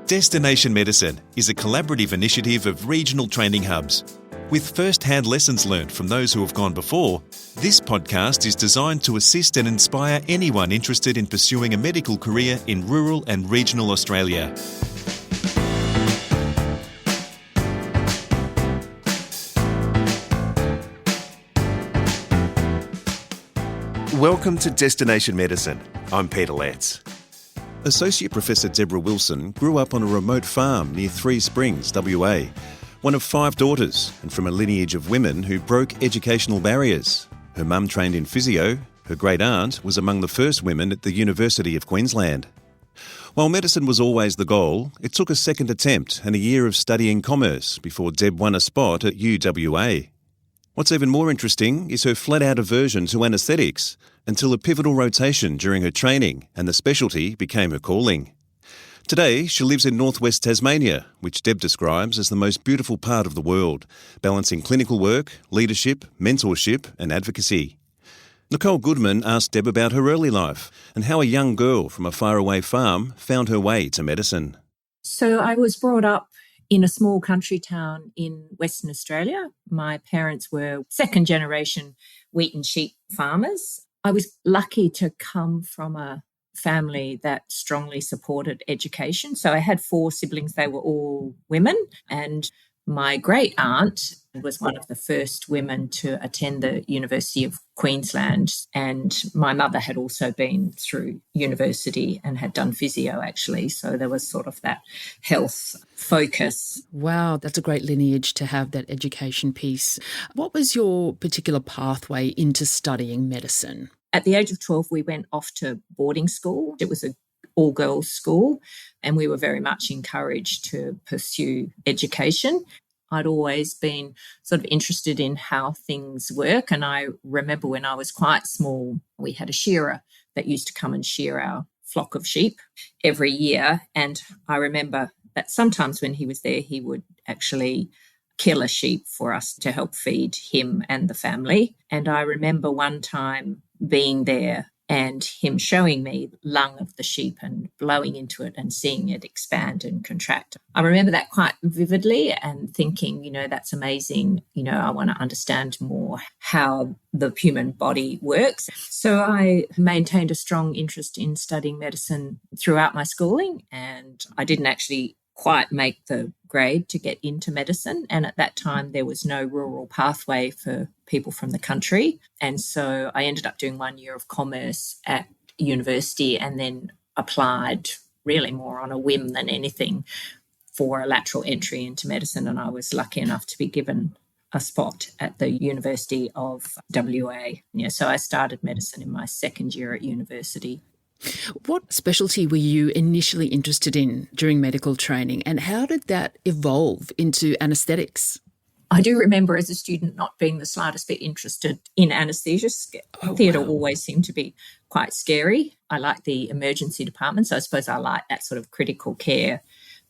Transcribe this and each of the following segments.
Destination Medicine is a collaborative initiative of regional training hubs. With first-hand lessons learned from those who have gone before, this podcast is designed to assist and inspire anyone interested in pursuing a medical career in rural and regional Australia. Welcome to Destination Medicine. I'm Peter Letts. Associate Professor Deb Wilson grew up on a remote farm near Three Springs, WA, one of 5 daughters and from a lineage of women who broke educational barriers. Her mum trained in physio, her great-aunt was among the first women at the University of Queensland. While medicine was always the goal, it took a second attempt and a year of studying commerce before Deb won a spot at UWA. What's even more interesting is her flat-out aversion to anaesthetics until a pivotal rotation during her training and the specialty became her calling. Today, she lives in northwest Tasmania, which Deb describes as the most beautiful part of the world, balancing clinical work, leadership, mentorship and advocacy. Nicole Goodman asked Deb about her early life and how a young girl from a faraway farm found her way to medicine. So I was brought up in a small country town in Western Australia. My parents were second-generation wheat and sheep farmers. I was lucky to come from a family that strongly supported education. So I had 4 siblings. They were all women, and my great-aunt was one of the first women to attend the University of Queensland, and my mother had also been through university and had done physio, actually, so there was sort of that health focus. Wow, that's a great lineage to have, that education piece. What was your particular pathway into studying medicine? At the age of 12, we went off to boarding school. It was an all-girls school, and we were very much encouraged to pursue education. I'd always been sort of interested in how things work, and I remember when I was quite small, we had a shearer that used to come and shear our flock of sheep every year, and I remember that sometimes when he was there, he would actually kill a sheep for us to help feed him and the family. And I remember one time being there and him showing me the lung of the sheep and blowing into it and seeing it expand and contract. I remember that quite vividly and thinking, that's amazing. I want to understand more how the human body works. So I maintained a strong interest in studying medicine throughout my schooling, and I didn't actually quite make the grade to get into medicine. And at that time, there was no rural pathway for people from the country. And so I ended up doing 1 year of commerce at university and then applied really more on a whim than anything for a lateral entry into medicine. And I was lucky enough to be given a spot at the University of WA. So I started medicine in my second year at university. What specialty were you initially interested in during medical training, and how did that evolve into anaesthetics? I do remember as a student not being the slightest bit interested in anaesthesia. Theatre always seemed to be quite scary. I like the emergency department, so I suppose I like that sort of critical care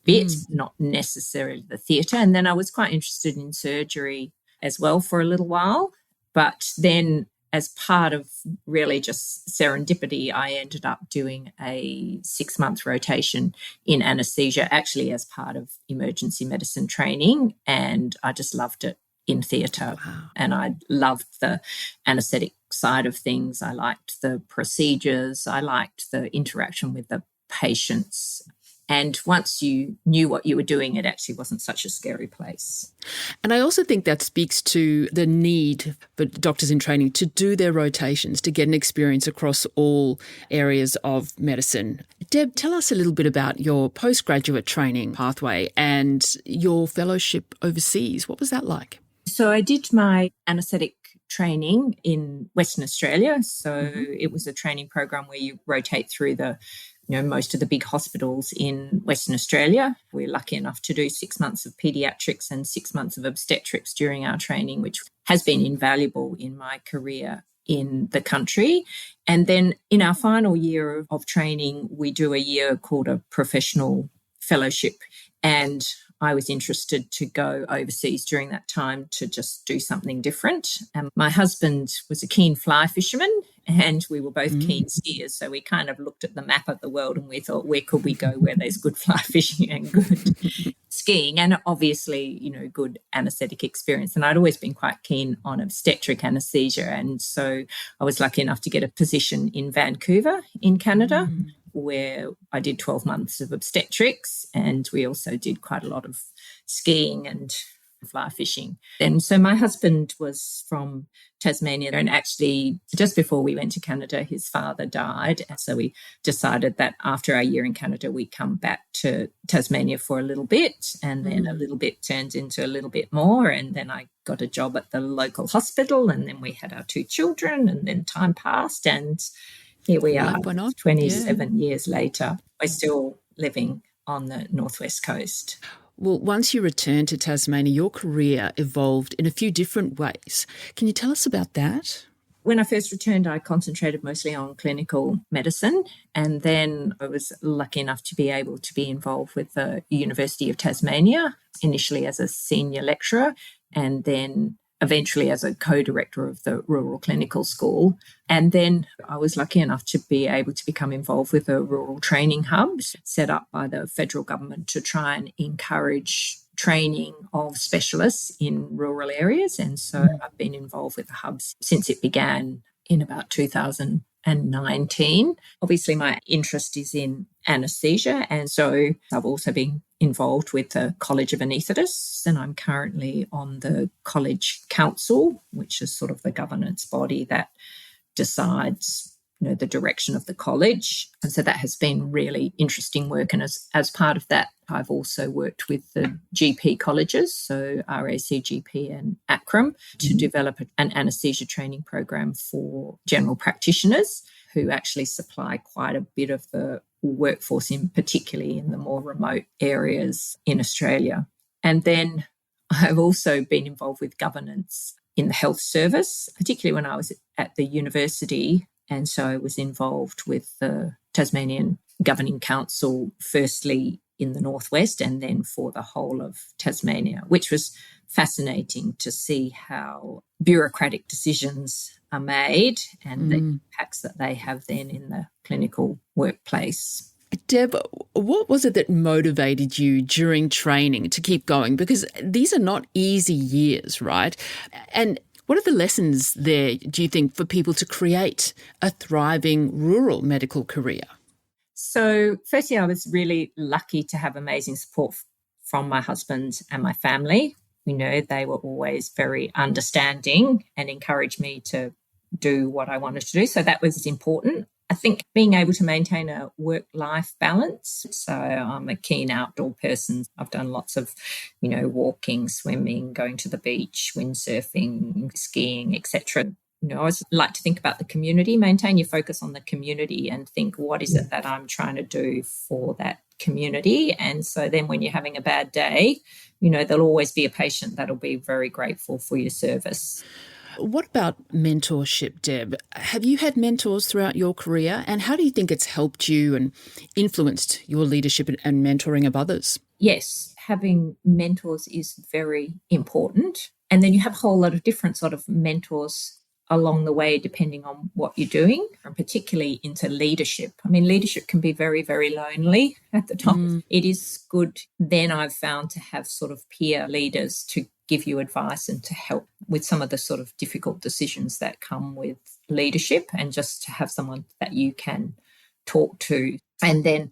bit, not necessarily the theatre. And then I was quite interested in surgery as well for a little while, but then as part of really just serendipity, I ended up doing a 6-month rotation in anaesthesia, actually as part of emergency medicine training, and I just loved it in theatre. Wow. And I loved the anaesthetic side of things. I liked the procedures. I liked the interaction with the patients. And once you knew what you were doing, it actually wasn't such a scary place. And I also think that speaks to the need for doctors in training to do their rotations, to get an experience across all areas of medicine. Deb, tell us a little bit about your postgraduate training pathway and your fellowship overseas. What was that like? So I did my anaesthetic training in Western Australia. So it was a training program where you rotate through most of the big hospitals in Western Australia. We're lucky enough to do 6 months of paediatrics and 6 months of obstetrics during our training, which has been invaluable in my career in the country. And then in our final year of training, we do a year called a professional fellowship. And I was interested to go overseas during that time to just do something different. And my husband was a keen fly fisherman, and we were both keen skiers. So we kind of looked at the map of the world and we thought, where could we go where there's good fly fishing and good skiing, and obviously, good anaesthetic experience. And I'd always been quite keen on obstetric anaesthesia. And so I was lucky enough to get a position in Vancouver in Canada, where I did 12 months of obstetrics, and we also did quite a lot of skiing and fly fishing. And so my husband was from Tasmania, and actually just before we went to Canada, his father died. And so we decided that after our year in Canada, we'd come back to Tasmania for a little bit, and then a little bit turned into a little bit more. And then I got a job at the local hospital, and then we had our 2 children, and then time passed, and here we are 27 years later. We're still living on the northwest coast. Well, once you returned to Tasmania, your career evolved in a few different ways. Can you tell us about that? When I first returned, I concentrated mostly on clinical medicine, and then I was lucky enough to be able to be involved with the University of Tasmania, initially as a senior lecturer, and then eventually as a co-director of the Rural Clinical School. And then I was lucky enough to be able to become involved with a rural training hub set up by the federal government to try and encourage training of specialists in rural areas. And so I've been involved with the hubs since it began in about 2019. Obviously, my interest is in anaesthesia, and so I've also been involved with the College of Anaesthetists, and I'm currently on the College Council, which is sort of the governance body that decides the direction of the college. And so that has been really interesting work. And as part of that, I've also worked with the GP colleges, so RACGP and ACRM, to develop an anaesthesia training program for general practitioners who actually supply quite a bit of the workforce, particularly in the more remote areas in Australia. And then I've also been involved with governance in the health service, particularly when I was at the university. And so I was involved with the Tasmanian Governing Council, firstly in the northwest and then for the whole of Tasmania, which was fascinating to see how bureaucratic decisions are made and the impacts that they have then in the clinical workplace. Deb, what was it that motivated you during training to keep going? Because these are not easy years, right? And what are the lessons there, do you think, for people to create a thriving rural medical career? So firstly, I was really lucky to have amazing support from my husband and my family. They were always very understanding and encouraged me to do what I wanted to do. So that was important. I think being able to maintain a work-life balance. So I'm a keen outdoor person. I've done lots of, walking, swimming, going to the beach, windsurfing, skiing, etc. I always like to think about the community, maintain your focus on the community and think, what is it that I'm trying to do for that community? And so then when you're having a bad day, there'll always be a patient that'll be very grateful for your service. What about mentorship, Deb? Have you had mentors throughout your career, and how do you think it's helped you and influenced your leadership and mentoring of others? Yes, having mentors is very important. And then you have a whole lot of different sort of mentors along the way, depending on what you're doing, and particularly into leadership. I mean, leadership can be very, very lonely at the time. It is good then, I've found, to have sort of peer leaders to give you advice and to help with some of the sort of difficult decisions that come with leadership, and just to have someone that you can talk to. And then,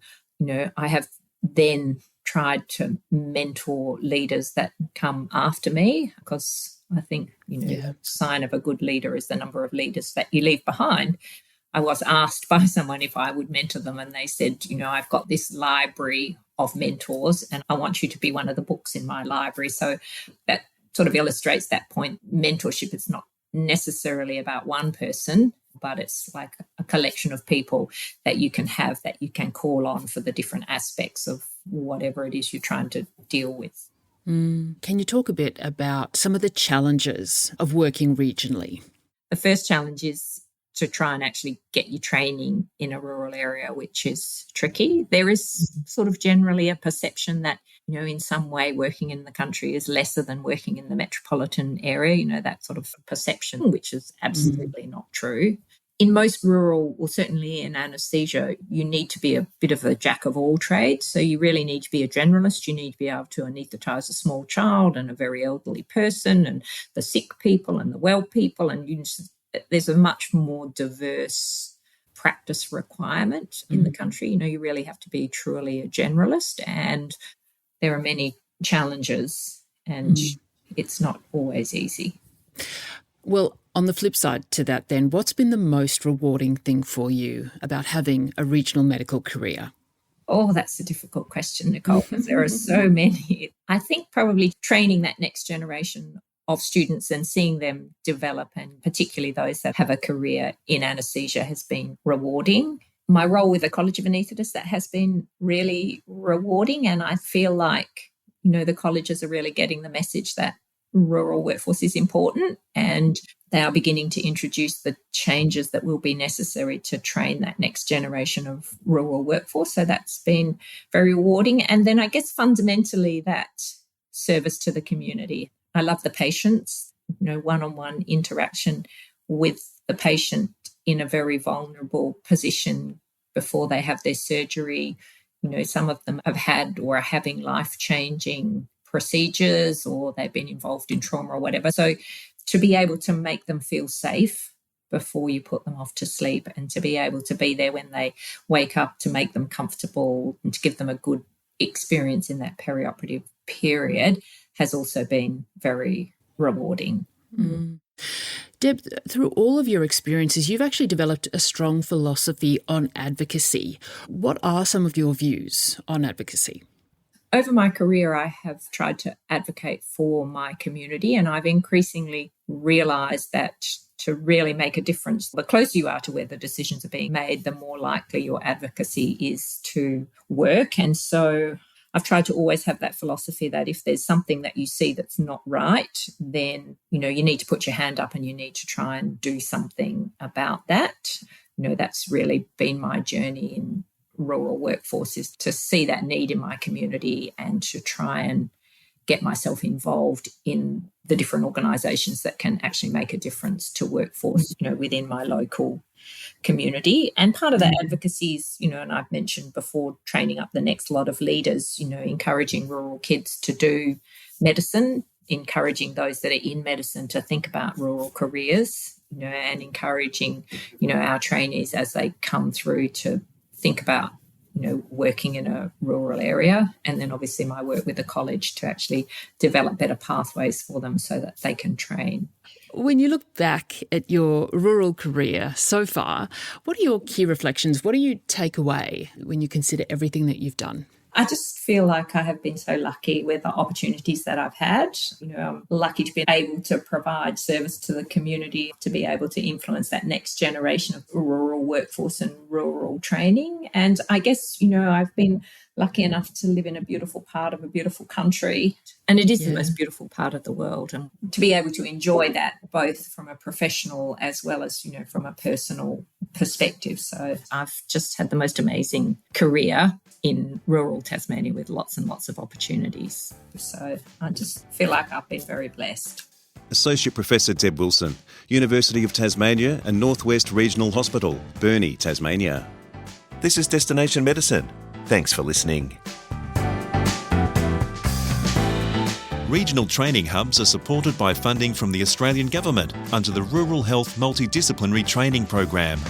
I have then tried to mentor leaders that come after me, because I think, the sign of a good leader is the number of leaders that you leave behind. I was asked by someone if I would mentor them, and they said, I've got this library of mentors and I want you to be one of the books in my library. So that sort of illustrates that point. Mentorship is not necessarily about one person, but it's like a collection of people that you can have, that you can call on for the different aspects of whatever it is you're trying to deal with. Can you talk a bit about some of the challenges of working regionally? The first challenge is to try and actually get your training in a rural area, which is tricky. There is sort of generally a perception that, in some way working in the country is lesser than working in the metropolitan area, that sort of perception, which is absolutely not true. in most rural, or certainly in anaesthesia, you need to be a bit of a jack of all trades. So you really need to be a generalist. You need to be able to anaesthetise a small child and a very elderly person and the sick people and the well people. And there's a much more diverse practice requirement in the country. You really have to be truly a generalist, and there are many challenges, and it's not always easy. Well, on the flip side to that then, what's been the most rewarding thing for you about having a regional medical career? Oh, that's a difficult question, Nicole, because there are so many. I think probably training that next generation of students and seeing them develop, and particularly those that have a career in anaesthesia, has been rewarding. My role with the College of Anaesthetists, that has been really rewarding, and I feel like, the colleges are really getting the message that rural workforce is important, and they are beginning to introduce the changes that will be necessary to train that next generation of rural workforce. So that's been very rewarding. And then I guess fundamentally that service to the community. I love the patients, one-on-one interaction with the patient in a very vulnerable position before they have their surgery. Some of them have had or are having life-changing procedures, or they've been involved in trauma or whatever. So to be able to make them feel safe before you put them off to sleep, and to be able to be there when they wake up, to make them comfortable and to give them a good experience in that perioperative period, has also been very rewarding. Deb, through all of your experiences, you've actually developed a strong philosophy on advocacy. What are some of your views on advocacy? Over my career, I have tried to advocate for my community, and I've increasingly realised that to really make a difference, the closer you are to where the decisions are being made, the more likely your advocacy is to work. And so I've tried to always have that philosophy that if there's something that you see that's not right, then, you need to put your hand up and you need to try and do something about that. That's really been my journey in rural workforce, is to see that need in my community and to try and get myself involved in the different organisations that can actually make a difference to workforce, within my local community. And part of that advocacy is, and I've mentioned before, training up the next lot of leaders, encouraging rural kids to do medicine, encouraging those that are in medicine to think about rural careers, and encouraging, our trainees as they come through to think about, working in a rural area. And then obviously my work with the college to actually develop better pathways for them so that they can train. When you look back at your rural career so far, what are your key reflections? What do you take away when you consider everything that you've done? I just feel like I have been so lucky with the opportunities that I've had. I'm lucky to be able to provide service to the community, to be able to influence that next generation of rural workforce and rural training. And I guess, I've been lucky enough to live in a beautiful part of a beautiful country. And it is the most beautiful part of the world. And to be able to enjoy that both from a professional as well as, from a personal perspective. So I've just had the most amazing career in rural Tasmania with lots and lots of opportunities. So I just feel like I've been very blessed. Associate Professor Deb Wilson, University of Tasmania and Northwest Regional Hospital, Burnie, Tasmania. This is Destination Medicine. Thanks for listening. Regional training hubs are supported by funding from the Australian Government under the Rural Health Multidisciplinary Training Program.